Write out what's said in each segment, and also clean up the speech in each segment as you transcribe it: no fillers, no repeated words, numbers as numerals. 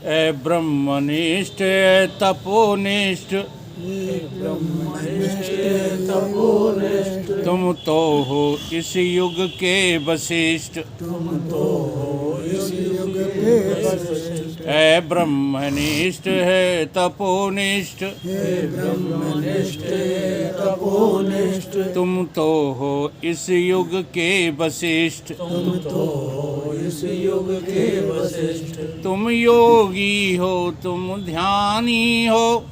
ए ब्रह्मनिष्ठ ए तपोनिष्ठ तुम तो हो इस युग के वशिष्ठ है ब्रह्मनिष्ठ है तपोनिष्ठ तुम तो हो इस युग के वशिष्ठ तुम योगी हो तुम ध्यानी हो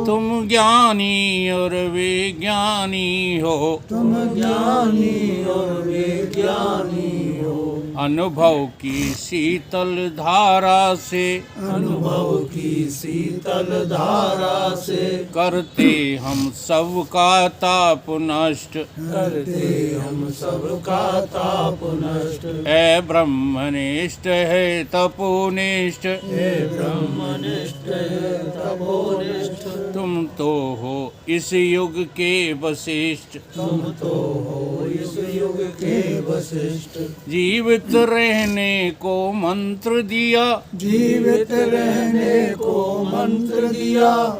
तुम ज्ञानी और विज्ञानी हो अनुभव की शीतल धारा से करते हम सबका ताप नष्ट है ब्रह्मनिष्ठ है तपोनिष्ठ तुम तो हो इस युग के वशिष्ठ जीवित रहने को मंत्र दिया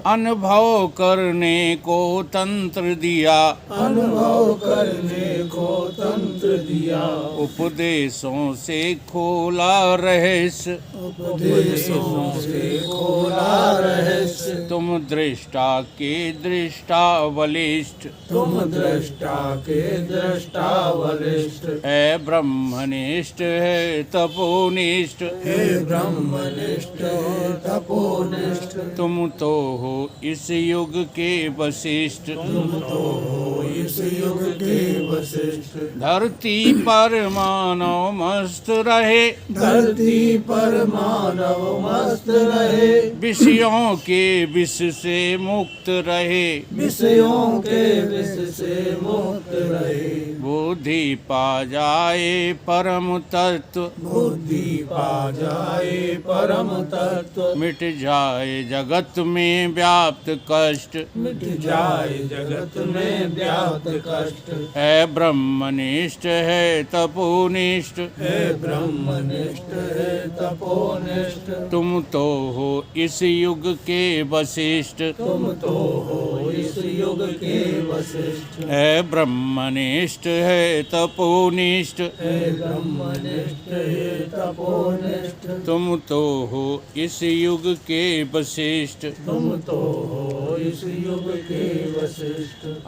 अनुभव करने को तंत्र दिया उपदेशों से खोला रहस्य तुम दृष्टा के दृष्टा बलिष्ठ है ब्रह्मनिष्ठ है तपोनिष्ठ तुम तो हो इस युग के वशिष्ठ धरती पर मानव मस्त रहे विषयों के विष से मुक्त रहे बुद्धि पा जाए परम तत्व मिट जाए जगत में व्याप्त कष्ट है ब्रह्मनिष्ठ है तपोनिष्ठ तुम तो हो इस युग के वशिष्ठ है ब्रह्मनिष्ठ है तपोनिष्ठ तुम तो हो इस युग के वशिष्ठ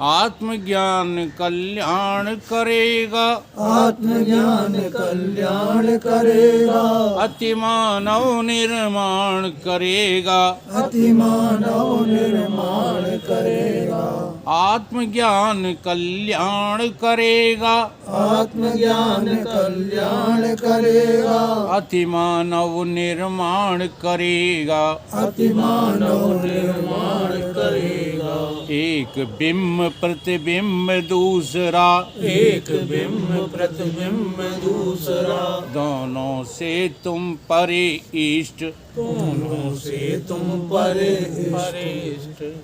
आत्मज्ञान कल्याण करेगा अति मानव निर्माण करेगा आत्मज्ञान कल्याण करेगा अति मानव निर्माण करेगा एक बिंब प्रतिबिंब दूसरा दोनों से तुम परे इष्ट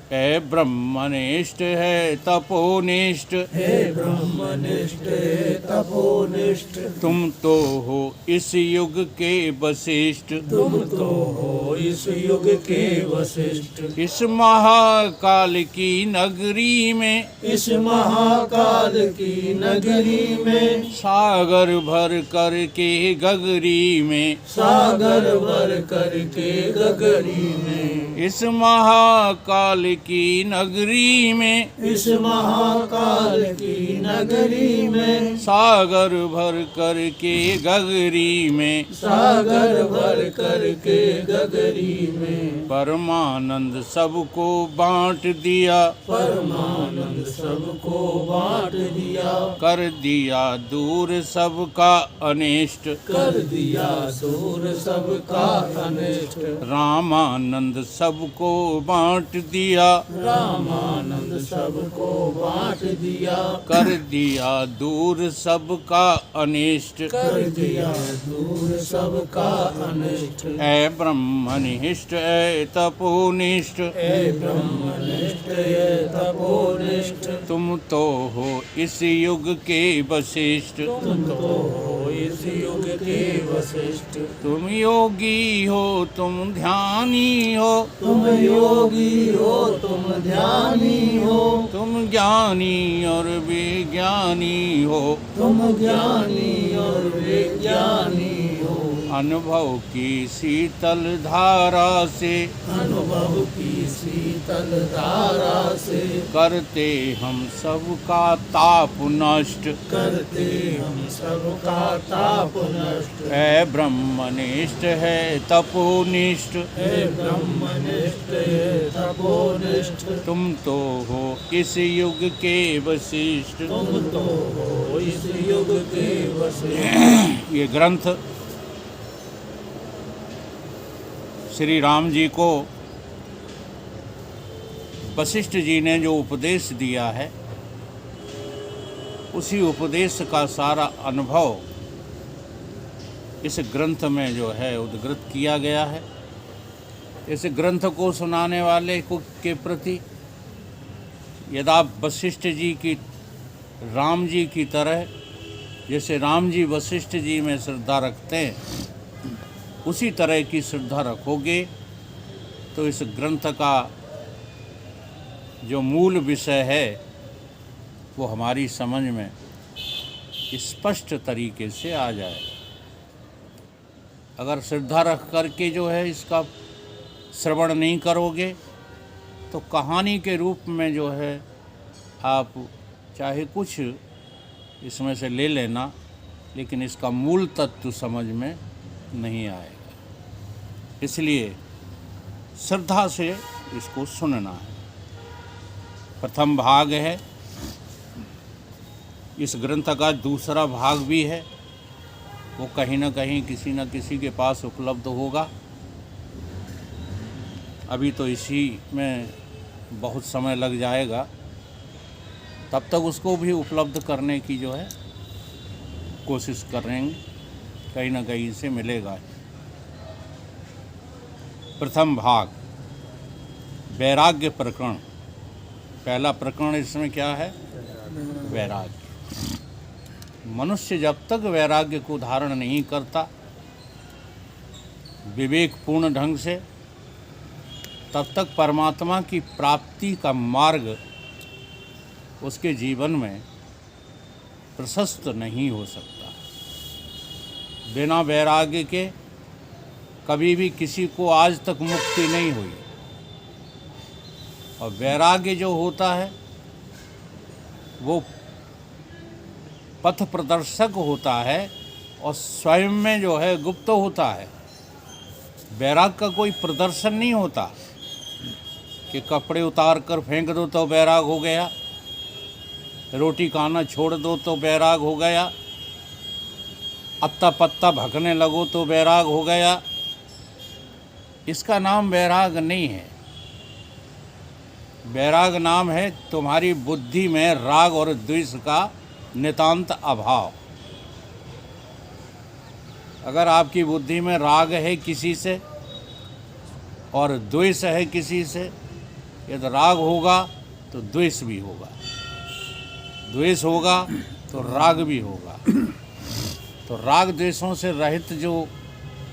है ब्रह्मनिष्ठ है तपोनिष्ठ तुम तो हो इस युग के वशिष्ठ इस महाकाल की नगरी में सागर भर कर के गगरी में इस महाकाल की नगरी में सागर भर कर के गगरी में परमानंद सबको बांट दिया कर दिया दूर सबका अनिष्ट रामानंद सबको बांट दिया कर दिया दूर सबका अनिष्ट है ब्रह्मनिष्ठ है तपोनिष्ठ तुम तो हो इस युग के वशिष्ठ युग के वशिष्ठ। तुम योगी हो तुम ध्यानी हो, तुम योगी हो तुम ध्यानी हो, तुम ज्ञानी और विज्ञानी हो, तुम ज्ञानी और विज्ञानी हो। अनुभव की शीतल धारा से, अनुभव की शीतल धारा से, करते हम सबका ताप नष्ट, करते हम सबका ताप नष्ट। है ब्रह्मनिष्ठ है तपोनिष्ठ, हे ब्रह्मनिष्ठ हे तपोनिष्ठ। तुम तो हो इस युग के वशिष्ठ। तुम तो हो इस युग के वशिष्ठ। ये ग्रंथ श्री राम जी को वशिष्ठ जी ने जो उपदेश दिया है, उसी उपदेश का सारा अनुभव इस ग्रंथ में जो है उद्धृत किया गया है। इस ग्रंथ को सुनाने वाले को के प्रति यदि आप वशिष्ठ जी की, राम जी की तरह, जैसे राम जी वशिष्ठ जी में श्रद्धा रखते हैं, उसी तरह की श्रद्धा रखोगे तो इस ग्रंथ का जो मूल विषय है वो हमारी समझ में स्पष्ट तरीके से आ जाए। अगर श्रद्धा रख करके जो है इसका श्रवण नहीं करोगे तो कहानी के रूप में जो है आप चाहे कुछ इसमें से ले लेना, लेकिन इसका मूल तत्व समझ में नहीं आएगा। इसलिए श्रद्धा से इसको सुनना है। प्रथम भाग है, इस ग्रंथ का दूसरा भाग भी है, वो कहीं ना कहीं किसी न किसी के पास उपलब्ध होगा। अभी तो इसी में बहुत समय लग जाएगा, तब तक उसको भी उपलब्ध करने की जो है कोशिश करेंगे, कहीं ना कहीं से मिलेगा। प्रथम भाग वैराग्य प्रकरण। पहला प्रकरण इसमें क्या है? वैराग्य। मनुष्य जब तक वैराग्य को धारण नहीं करता विवेकपूर्ण ढंग से, तब तक परमात्मा की प्राप्ति का मार्ग उसके जीवन में प्रशस्त नहीं हो सकता। बिना वैराग्य के कभी भी किसी को आज तक मुक्ति नहीं हुई। और वैराग्य जो होता है वो पथ प्रदर्शक होता है और स्वयं में जो है गुप्त होता है। वैराग का कोई प्रदर्शन नहीं होता कि कपड़े उतार कर फेंक दो तो वैराग हो गया, रोटी खाना छोड़ दो तो वैराग हो गया, अत्ता पत्ता भगने लगो तो वैराग हो गया। इसका नाम वैराग नहीं है। वैराग नाम है तुम्हारी बुद्धि में राग और द्वेष का नितांत अभाव। अगर आपकी बुद्धि में राग है किसी से और द्वेष है किसी से, यदि राग होगा तो द्वेष भी होगा, द्वेष होगा तो राग भी होगा। तो राग द्वेषों से रहित जो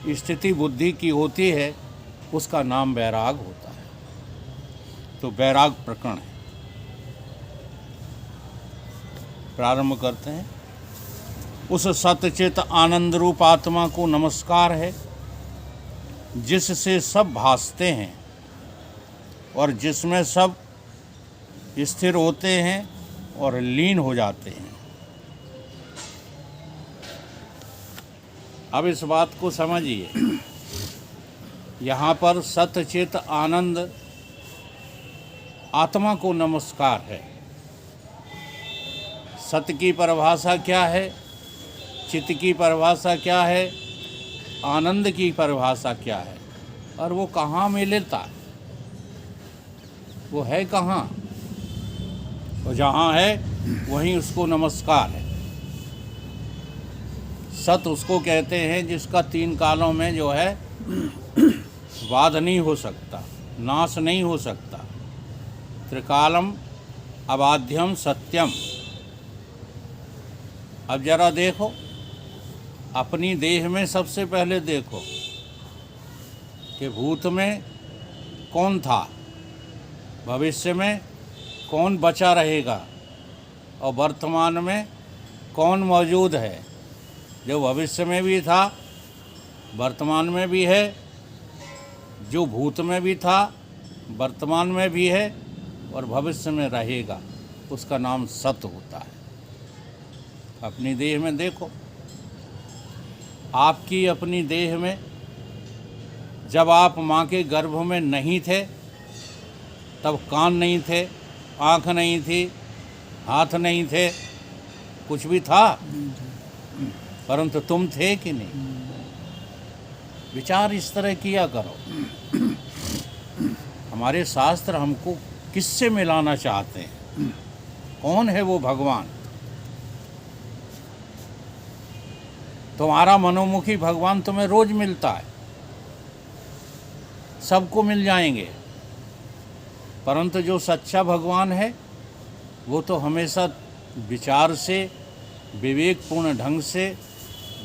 स्थिति बुद्धि की होती है उसका नाम वैराग होता है। तो वैराग प्रकरण है। प्रारंभ करते हैं। उस सतचित आनंद रूप आत्मा को नमस्कार है जिससे सब भासते हैं और जिसमें सब स्थिर होते हैं और लीन हो जाते हैं। अब इस बात को समझिए, यहाँ पर सतचित आनंद आत्मा को नमस्कार है। सत की परिभाषा क्या है, चित्त की परिभाषा क्या है, आनंद की परिभाषा क्या है, और वो कहाँ मिलता है, वो है कहाँ? वो जहाँ है वहीं उसको नमस्कार है। सत उसको कहते हैं जिसका तीन कालों में जो है वाद नहीं हो सकता, नाश नहीं हो सकता। त्रिकालम अबाध्यम सत्यम। अब जरा देखो, अपनी देह में सबसे पहले देखो कि भूत में कौन था, भविष्य में कौन बचा रहेगा और वर्तमान में कौन मौजूद है। जो भविष्य में भी था, वर्तमान में भी है, जो भूत में भी था, वर्तमान में भी है और भविष्य में रहेगा, उसका नाम सत्य होता है। अपनी देह में देखो, आपकी अपनी देह में जब आप माँ के गर्भ में नहीं थे तब कान नहीं थे, आँख नहीं थी, हाथ नहीं थे, कुछ भी था, परंतु तुम थे कि नहीं? विचार इस तरह किया करो। हमारे शास्त्र हमको किससे मिलाना चाहते हैं? कौन है वो भगवान? तुम्हारा मनोमुखी भगवान तुम्हें रोज मिलता है, सबको मिल जाएंगे, परंतु जो सच्चा भगवान है वो तो हमेशा विचार से, विवेकपूर्ण ढंग से,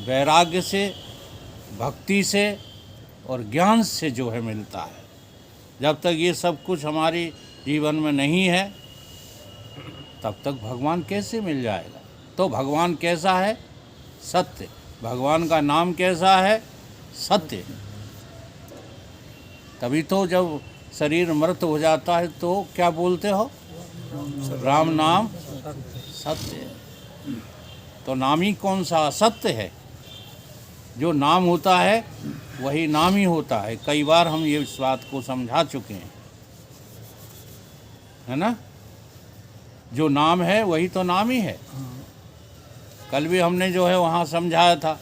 वैराग्य से, भक्ति से और ज्ञान से जो है मिलता है। जब तक ये सब कुछ हमारे जीवन में नहीं है तब तक भगवान कैसे मिल जाएगा? तो भगवान कैसा है? सत्य। भगवान का नाम कैसा है? सत्य। तभी तो जब शरीर मृत हो जाता है तो क्या बोलते हो? राम नाम सत्य है। तो नाम ही कौन सा सत्य है? जो नाम होता है वही नाम ही होता है। कई बार हम ये इस बात को समझा चुके हैं, है ना? जो नाम है वही तो नाम ही है। कल भी हमने जो है वहाँ समझाया था,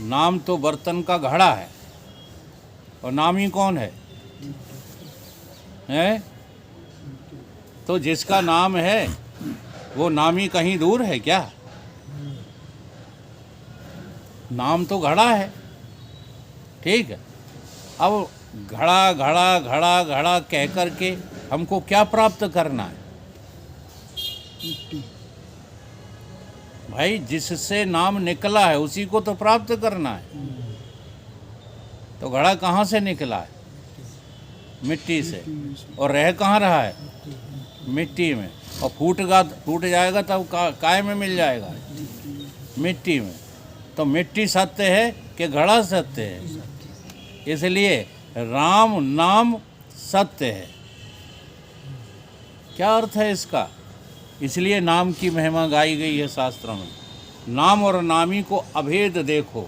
नाम तो बर्तन का घड़ा है और नाम ही कौन है? हैं? तो जिसका नाम है वो नाम ही कहीं दूर है क्या? नाम तो घड़ा है, ठीक है। अब घड़ा घड़ा घड़ा घड़ा कह कर के हमको क्या प्राप्त करना है भाई? जिससे नाम निकला है उसी को तो प्राप्त करना है। तो घड़ा कहाँ से निकला है? मिट्टी से। और रह कहाँ रहा है? मिट्टी में। और फूट जाएगा तब काय में मिल जाएगा? मिट्टी में। तो मिट्टी सत्य है कि घड़ा सत्य है? इसलिए राम नाम सत्य है। क्या अर्थ है इसका? इसलिए नाम की महिमा गाई गई है शास्त्रों में। नाम और नामी को अभेद देखो।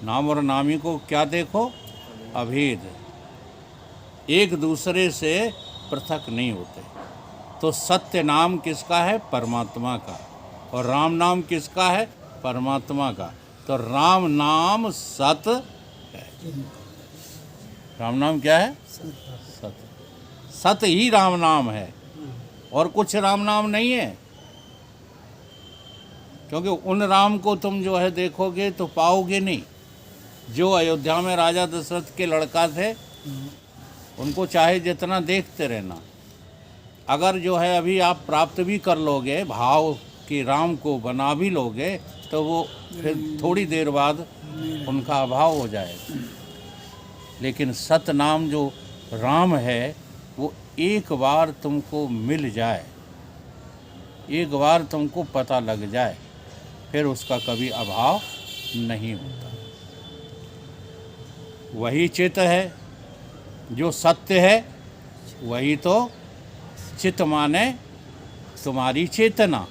नाम और नामी को क्या देखो? अभेद। एक दूसरे से पृथक नहीं होते। तो सत्य नाम किसका है? परमात्मा का। और राम नाम किसका है? परमात्मा का। तो राम नाम सत्य है। राम नाम क्या है? सत्य। सत्य ही राम नाम है और कुछ राम नाम नहीं है। क्योंकि उन राम को तुम जो है देखोगे तो पाओगे नहीं। जो अयोध्या में राजा दशरथ के लड़का थे उनको चाहे जितना देखते रहना, अगर जो है अभी आप प्राप्त भी कर लोगे, भाव कि राम को बना भी लोगे, तो वो फिर थोड़ी देर बाद उनका अभाव हो जाएगा। लेकिन सत्य नाम जो राम है वो एक बार तुमको मिल जाए, एक बार तुमको पता लग जाए, फिर उसका कभी अभाव नहीं होता। वही चित्त है जो सत्य है, वही तो चित्त माने तुम्हारी चेतना।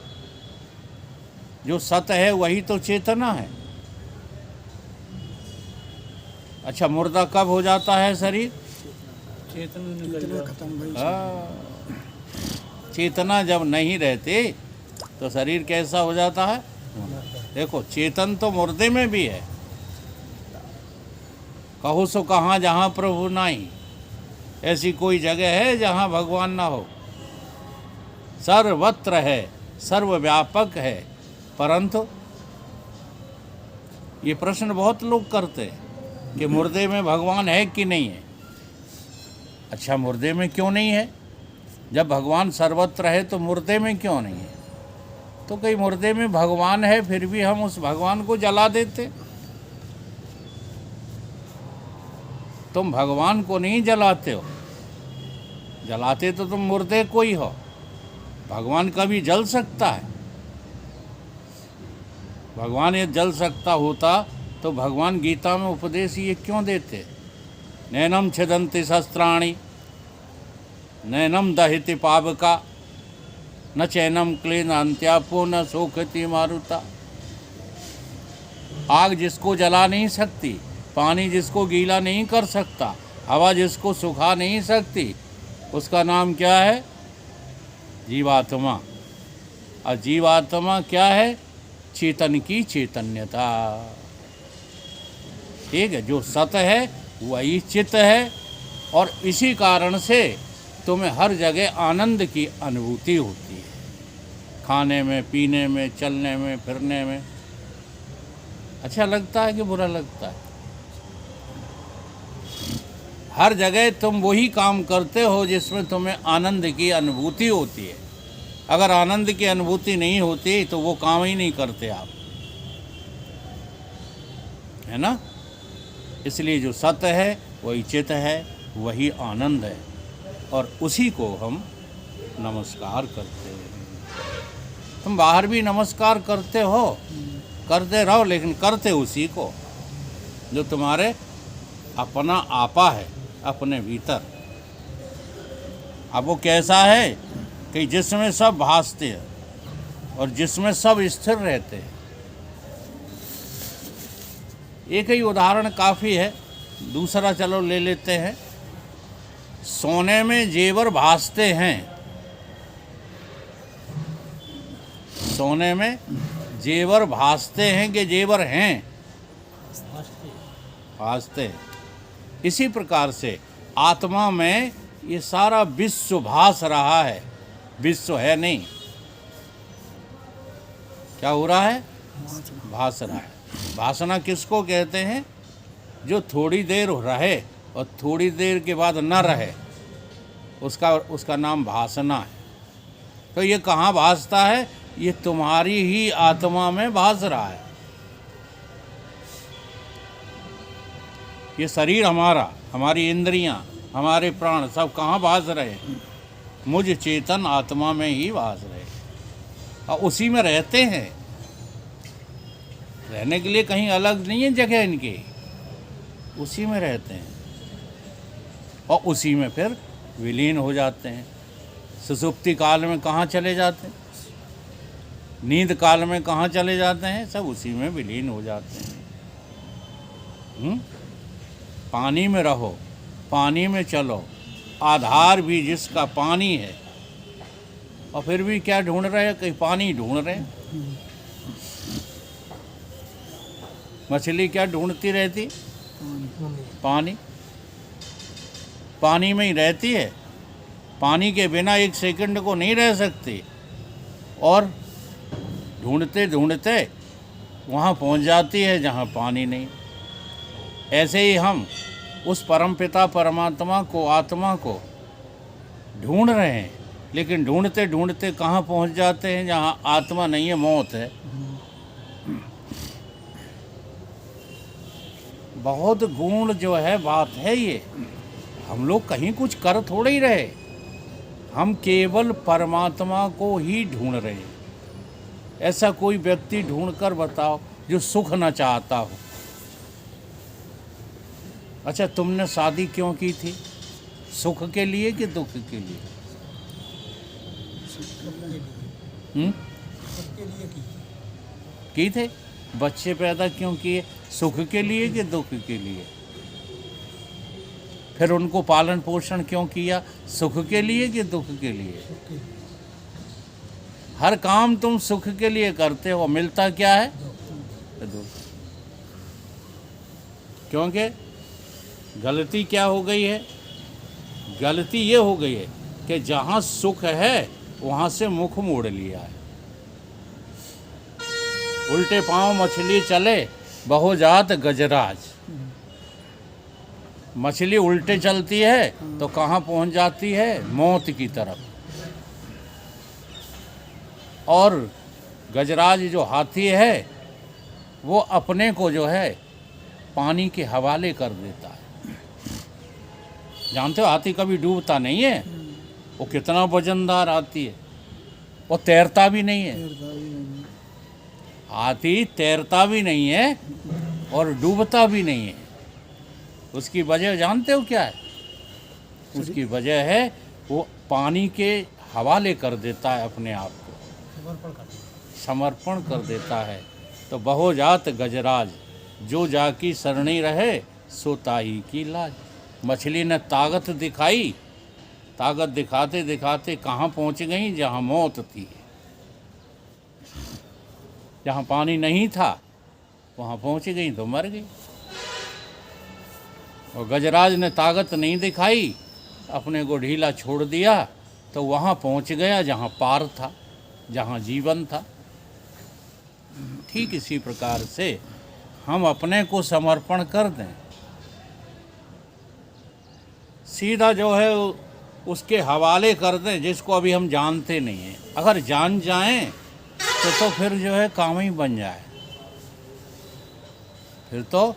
जो सत्य है वही तो चेतना है। अच्छा, मुर्दा कब हो जाता है शरीर? चेतना निकल खत्म। चेतना जब नहीं रहती तो शरीर कैसा हो जाता है? देखो, चेतन तो मुर्दे में भी है। कहो सो कहाँ जहाँ प्रभु नहीं। ऐसी कोई जगह है जहाँ भगवान ना हो? सर्वत्र है, सर्वव्यापक है। परंतु ये प्रश्न बहुत लोग करते हैं कि मुर्दे में भगवान है कि नहीं है। अच्छा, मुर्दे में क्यों नहीं है? जब भगवान सर्वत्र है तो मुर्दे में क्यों नहीं है? तो कई मुर्दे में भगवान है, फिर भी हम उस भगवान को जला देते। तुम भगवान को नहीं जलाते हो, जलाते तो तुम मुर्दे को ही हो। भगवान कभी जल सकता है? भगवान ये जल सकता होता तो भगवान गीता में उपदेश ये क्यों देते? नैनम छिदन्ति शस्त्राणि नैनम दहिति पावका न चैनम क्लेनान्त्यापो न सोखति मारुता। आग जिसको जला नहीं सकती, पानी जिसको गीला नहीं कर सकता, हवा जिसको सुखा नहीं सकती, उसका नाम क्या है? जीवात्मा। और जीवात्मा क्या है? चेतन की चैतन्यता। ठीक है, जो सत है वही चित है, और इसी कारण से तुम्हें हर जगह आनंद की अनुभूति होती है, खाने में, पीने में, चलने में, फिरने में। अच्छा लगता है कि बुरा लगता है? हर जगह तुम वही काम करते हो जिसमें तुम्हें आनंद की अनुभूति होती है। अगर आनंद की अनुभूति नहीं होती तो वो काम ही नहीं करते आप, है ना? इसलिए जो सत्य है वही चित है, वही आनंद है, और उसी को हम नमस्कार करते हैं। तुम बाहर भी नमस्कार करते हो, करते रहो, लेकिन करते उसी को जो तुम्हारे अपना आपा है, अपने भीतर। अब वो कैसा है कि जिसमें सब भासते हैं और जिसमें सब स्थिर रहते हैं। एक ही उदाहरण काफ़ी है, दूसरा चलो ले लेते हैं। सोने में जेवर भासते हैं, सोने में जेवर भासते हैं कि जेवर हैं? भासते हैं। इसी प्रकार से आत्मा में ये सारा विश्व भास रहा है, विश्व है नहीं। क्या हो रहा है? भास रहा है। भासना किसको कहते हैं? जो थोड़ी देर रहे और थोड़ी देर के बाद न रहे, उसका नाम भासना है। तो ये कहाँ भासता है? ये तुम्हारी ही आत्मा में भास रहा है। ये शरीर हमारा, हमारी इंद्रियां, हमारे प्राण सब कहाँ भास रहे हैं? मुझ चेतन आत्मा में ही भास रहे, और उसी में रहते हैं। रहने के लिए कहीं अलग नहीं है जगह इनकी, उसी में रहते हैं और उसी में फिर विलीन हो जाते हैं। सुषुप्ति काल में कहाँ चले जाते हैं? नींद काल में कहाँ चले जाते हैं? सब उसी में विलीन हो जाते हैं। पानी में रहो, पानी में चलो, आधार भी जिसका पानी है, और फिर भी क्या ढूंढ रहे हैं? कहीं पानी ढूंढ रहे हैं। मछली क्या ढूंढती रहती? पानी। पानी में ही रहती है, पानी के बिना एक सेकंड को नहीं रह सकती, और ढूंढते ढूंढते वहाँ पहुँच जाती है जहाँ पानी नहीं। ऐसे ही हम उस परमपिता परमात्मा को, आत्मा को ढूंढ रहे हैं, लेकिन ढूंढते ढूंढते कहाँ पहुँच जाते हैं? जहाँ आत्मा नहीं है, मौत है। बहुत गूढ़ जो है बात है ये। हम लोग कहीं कुछ कर थोड़े ही रहे, हम केवल परमात्मा को ही ढूंढ रहे हैं। ऐसा कोई व्यक्ति ढूंढ कर बताओ जो सुख न चाहता हो। अच्छा, तुमने शादी क्यों की थी? सुख के लिए कि दुख के लिए? की थे? बच्चे पैदा क्यों किए? सुख के लिए कि दुख के लिए? फिर उनको पालन पोषण क्यों किया? सुख के लिए कि दुख के लिए? हर काम तुम सुख के लिए करते हो, मिलता क्या है? दुख। क्योंकि गलती क्या हो गई है? गलती ये हो गई है कि जहाँ सुख है वहाँ से मुख मोड़ लिया है। उल्टे पांव मछली चले, बहुजात गजराज। मछली उल्टे चलती है तो कहाँ पहुँच जाती है? मौत की तरफ। और गजराज जो हाथी है वो अपने को जो है पानी के हवाले कर देता है। जानते हो हाथी कभी डूबता नहीं है, वो कितना वजनदार हाथी है, वो तैरता भी नहीं है। हाथी तैरता भी नहीं है और डूबता भी नहीं है। उसकी वजह जानते हो क्या है? उसकी वजह है वो पानी के हवाले कर देता है, अपने आप को समर्पण कर देता है। तो बहुजात गजराज जो जाकी सरणी रहे सो ताही की लाज। मछली ने ताकत दिखाई, ताकत दिखाते दिखाते कहाँ पहुँच गई? जहाँ मौत थी। जहाँ पानी नहीं था वहाँ पहुँच गई तो मर गई। और गजराज ने ताकत नहीं दिखाई, अपने को ढीला छोड़ दिया तो वहाँ पहुँच गया जहाँ पार था, जहाँ जीवन था। ठीक इसी प्रकार से हम अपने को समर्पण कर दें, सीधा जो है उसके हवाले कर दें, जिसको अभी हम जानते नहीं हैं। अगर जान जाएं तो फिर जो है काम ही बन जाए, फिर तो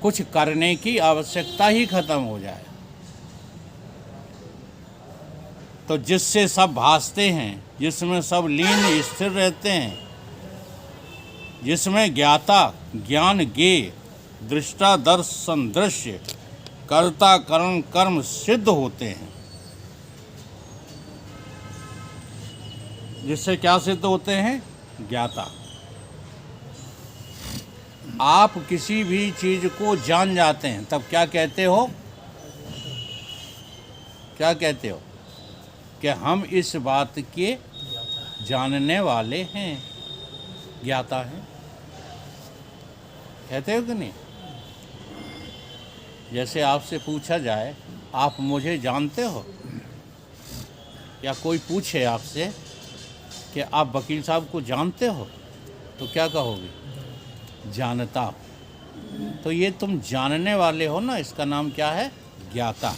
कुछ करने की आवश्यकता ही खत्म हो जाए। तो जिससे सब भासते हैं, जिसमें सब लीन स्थिर रहते हैं, जिसमें ज्ञाता ज्ञान ज्ञेय, दृष्टा दर्शन दृश्य, कर्ता करण कर्म सिद्ध होते हैं। जिससे क्या सिद्ध होते हैं? ज्ञाता। आप किसी भी चीज को जान जाते हैं तब क्या कहते हो? क्या कहते हो? कि हम इस बात के जानने वाले हैं, ज्ञाता हैं। कहते हो कि नहीं? जैसे आपसे पूछा जाए आप मुझे जानते हो, या कोई पूछे आपसे कि आप वकील साहब को जानते हो, तो क्या कहोगे? जानता हूँ। तो ये तुम जानने वाले हो ना, इसका नाम क्या है? ज्ञाता।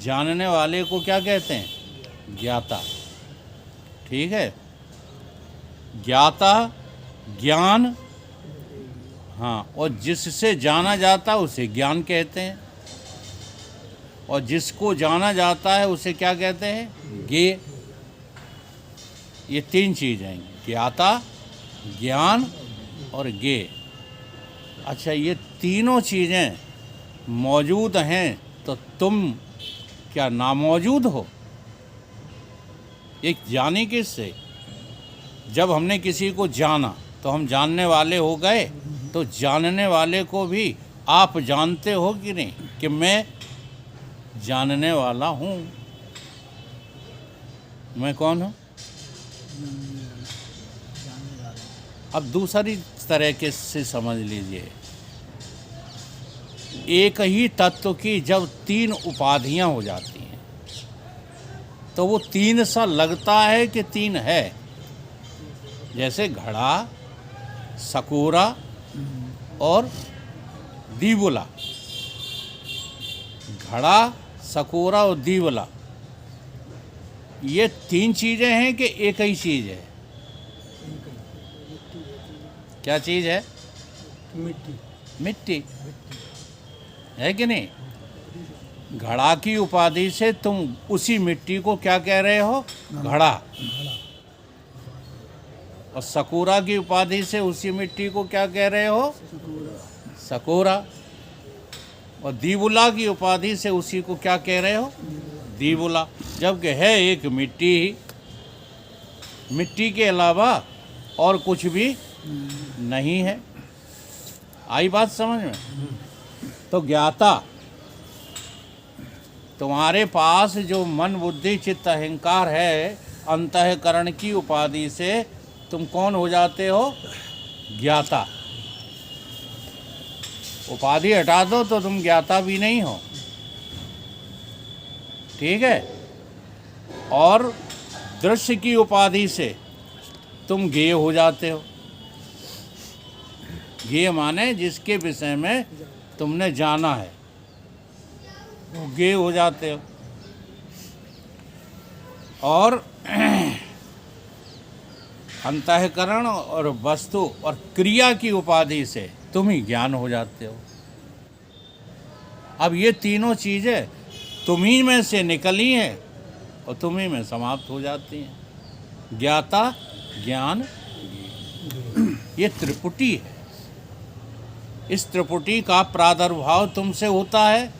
जानने वाले को क्या कहते हैं? ज्ञाता। ठीक है। ज्ञाता ज्ञान, हाँ, और जिससे जाना जाता है उसे ज्ञान कहते हैं, और जिसको जाना जाता है उसे क्या कहते हैं? ज्ञेय। ये तीन चीज़ हैं, ज्ञाता, ज्ञान और ज्ञेय। अच्छा, ये तीनों चीज़ें मौजूद हैं तो तुम क्या नामौजूद हो? एक जाने किससे? जब हमने किसी को जाना तो हम जानने वाले हो गए। तो जानने वाले को भी आप जानते हो कि नहीं कि मैं जानने वाला हूँ? मैं कौन हूँ? अब दूसरी तरह से समझ लीजिए, एक ही तत्व की जब तीन उपाधियां हो जाती हैं तो वो तीन सा लगता है कि तीन है। जैसे घड़ा, सकोरा और दीवला। घड़ा, सकोरा और दीवला, ये तीन चीज़ें हैं कि एक ही चीज़ है? क्या चीज़ है? मिट्टी। मिट्टी है कि नहीं? घड़ा की उपाधि से तुम उसी मिट्टी को क्या कह रहे हो? घड़ा। और सकोरा की उपाधि से उसी मिट्टी को क्या कह रहे हो? सकोरा। और दीवुला की उपाधि से उसी को क्या कह रहे हो? दीवुला। जबकि है एक मिट्टी ही, मिट्टी के अलावा और कुछ भी नहीं है। आई बात समझ में? तो ज्ञाता, तुम्हारे पास जो मन बुद्धि चित्त अहंकार है, अंतःकरण की उपाधि से तुम कौन हो जाते हो? ज्ञाता। उपाधि हटा दो तो तुम ज्ञाता भी नहीं हो। ठीक है। और दृश्य की उपाधि से तुम ज्ञेय हो जाते हो। ज्ञेय माने जिसके विषय में तुमने जाना है, वो ज्ञेय हो जाते हो। और अंतःकरण और वस्तु और क्रिया की उपाधि से तुम ही ज्ञान हो जाते हो। अब ये तीनों चीज़ें तुम ही में से निकली हैं और तुम ही में समाप्त हो जाती हैं। ज्ञाता ज्ञान ये त्रिपुटी है। इस त्रिपुटी का प्रादुर्भाव तुमसे होता है।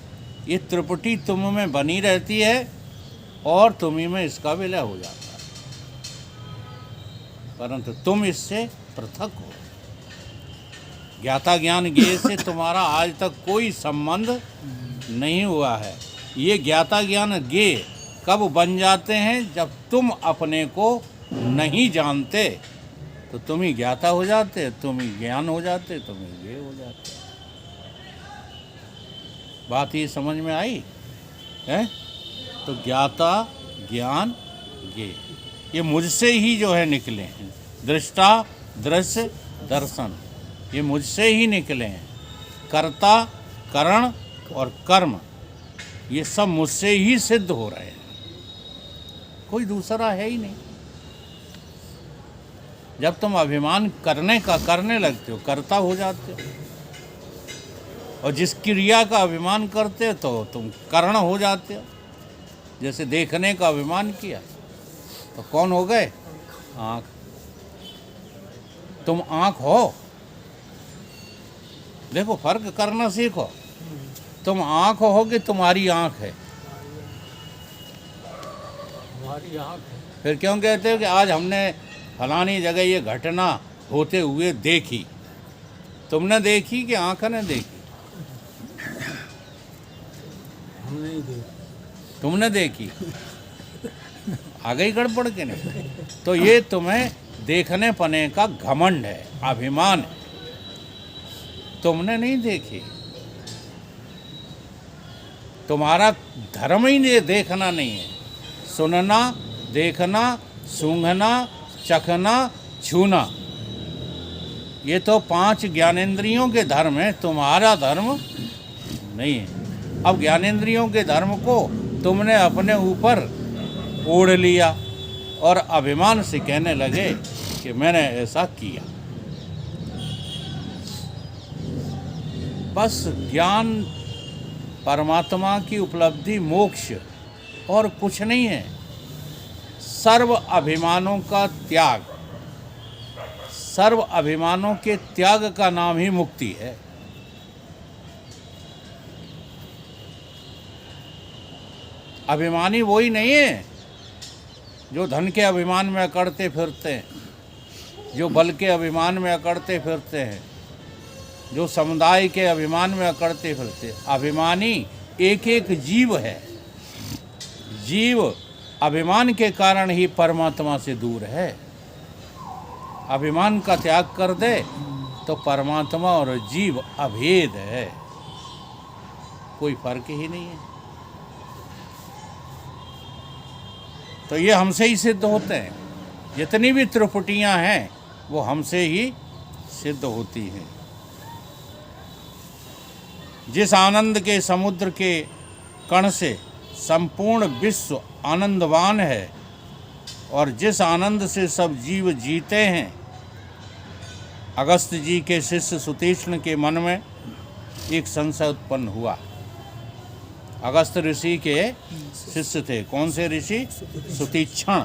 ये त्रिपुटी तुम में बनी रहती है और तुम ही में इसका विलय हो जाता है, परंतु तुम इससे पृथक हो। ज्ञाता ज्ञान ज्ञेय से तुम्हारा आज तक कोई संबंध नहीं हुआ है। ये ज्ञाता ज्ञान ज्ञेय कब बन जाते हैं? जब तुम अपने को नहीं जानते तो तुम ही ज्ञाता हो जाते, तुम ही ज्ञान हो जाते, तुम ही ज्ञेय हो जाते। बात ये समझ में आई है? तो ज्ञाता ज्ञान ज्ञेय ये मुझसे ही जो है निकले हैं। दृष्टा दृश्य दर्शन ये मुझसे ही निकले हैं। कर्ता करण और कर्म ये सब मुझसे ही सिद्ध हो रहे हैं, कोई दूसरा है ही नहीं। जब तुम अभिमान करने लगते हो, कर्ता हो जाते हो, और जिस क्रिया का अभिमान करते हो तो तुम करण हो जाते हो। जैसे देखने का अभिमान किया तो कौन हो गए? आँख। तुम आँख हो। देखो फर्क करना सीखो। तुम आँख हो कि तुम्हारी आँख है? हमारी आँख है। फिर क्यों कहते हो कि आज हमने फलानी जगह ये घटना होते हुए देखी? तुमने देखी कि आँख ने देखी? हम नहीं देखते। तुमने देखी। आ गई गड़बड़ के नहीं? तो ये तुम्हें देखने पने का घमंड है, अभिमान है। तुमने नहीं देखी। तुम्हारा धर्म ही देखना नहीं है। सुनना, देखना, सूंघना, चखना, छूना ये तो 5 ज्ञानेंद्रियों के धर्म है, तुम्हारा धर्म नहीं है। अब ज्ञानेंद्रियों के धर्म को तुमने अपने ऊपर ओढ़ लिया और अभिमान से कहने लगे कि मैंने ऐसा किया। बस ज्ञान परमात्मा की उपलब्धि मोक्ष और कुछ नहीं है। सर्व अभिमानों का त्याग, सर्व अभिमानों के त्याग का नाम ही मुक्ति है। अभिमानी वही नहीं है जो धन के अभिमान में अकड़ते फिरते हैं, जो बल के अभिमान में अकड़ते फिरते हैं, जो समुदाय के अभिमान में अकड़ते फिरते। अभिमानी एक एक जीव है। जीव अभिमान के कारण ही परमात्मा से दूर है। अभिमान का त्याग कर दे तो परमात्मा और जीव अभेद है, कोई फर्क ही नहीं है। तो ये हमसे ही सिद्ध होते हैं। जितनी भी त्रिपुटियां हैं वो हमसे ही सिद्ध होती हैं। जिस आनंद के समुद्र के कण से संपूर्ण विश्व आनंदवान है और जिस आनंद से सब जीव जीते हैं, अगस्त जी के शिष्य सुतीक्ष्ण के मन में एक संशय उत्पन्न हुआ। अगस्त ऋषि के शिष्य थे। कौन से ऋषि? सुतीक्ष्ण।